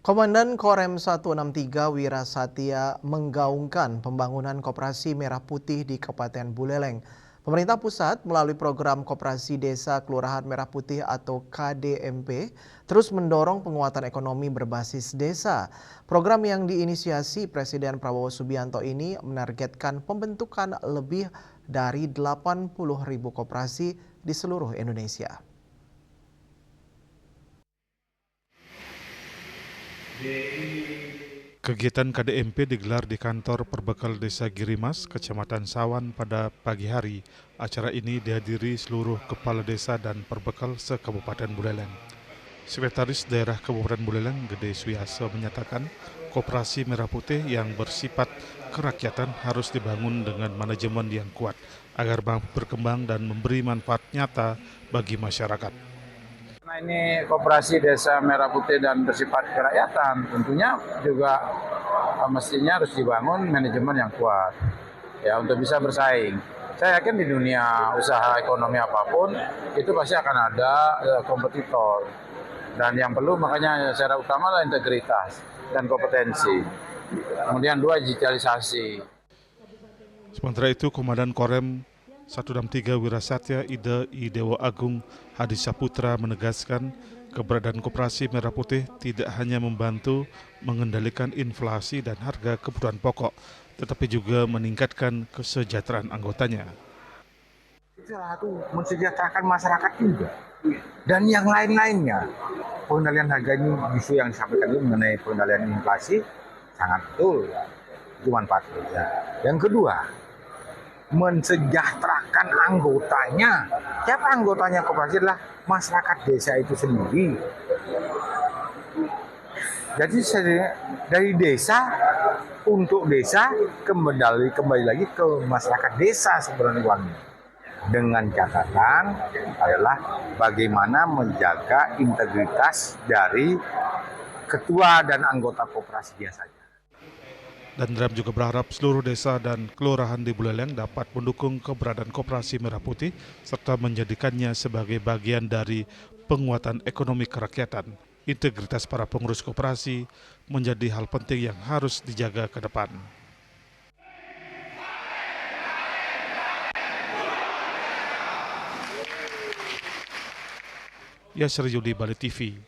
Komandan Korem 163 Wira Satya menggaungkan pembangunan koperasi merah putih di Kabupaten Buleleng. Pemerintah pusat melalui program Koperasi Desa Kelurahan Merah Putih atau KDMP terus mendorong penguatan ekonomi berbasis desa. Program yang diinisiasi Presiden Prabowo Subianto ini menargetkan pembentukan lebih dari 80.000 koperasi di seluruh Indonesia. Kegiatan KDMP digelar di kantor Perbekal Desa Girimas, Kecamatan Sawan pada pagi hari. Acara ini dihadiri seluruh kepala desa dan perbekal se-Kabupaten Buleleng. Sekretaris Daerah Kabupaten Buleleng, Gede Suyaso, menyatakan koperasi merah putih yang bersifat kerakyatan harus dibangun dengan manajemen yang kuat agar mampu berkembang dan memberi manfaat nyata bagi masyarakat. Nah, ini koperasi desa merah putih dan bersifat kerakyatan, tentunya juga mestinya harus dibangun manajemen yang kuat ya untuk bisa bersaing. Saya yakin di dunia usaha ekonomi apapun itu pasti akan ada kompetitor, dan yang perlu makanya secara utama adalah integritas dan kompetensi. Kemudian dua, digitalisasi. Sementara itu, Komandan Korem 163 Wira Satya Ida Idewa Agung Hadi Saputra menegaskan keberadaan koperasi merah putih tidak hanya membantu mengendalikan inflasi dan harga kebutuhan pokok, tetapi juga meningkatkan kesejahteraan anggotanya. Itu mensejahterakan masyarakat juga dan yang lain-lainnya. Pengendalian harga ini, isu yang disampaikan ini mengenai pengendalian inflasi sangat betul, itu manfaatnya. Yang kedua, mensejahterakan anggotanya. Siapa anggotanya koperasi? Adalah masyarakat desa itu sendiri. Jadi dari desa untuk desa kembali lagi ke masyarakat desa sebenarnya uangnya. Dengan catatan adalah bagaimana menjaga integritas dari ketua dan anggota koperasi biasanya. Dan Dram juga berharap seluruh desa dan kelurahan di Buleleng dapat mendukung keberadaan koperasi merah putih serta menjadikannya sebagai bagian dari penguatan ekonomi kerakyatan. Integritas para pengurus koperasi menjadi hal penting yang harus dijaga ke depan. Yasri Yuli, Bali TV.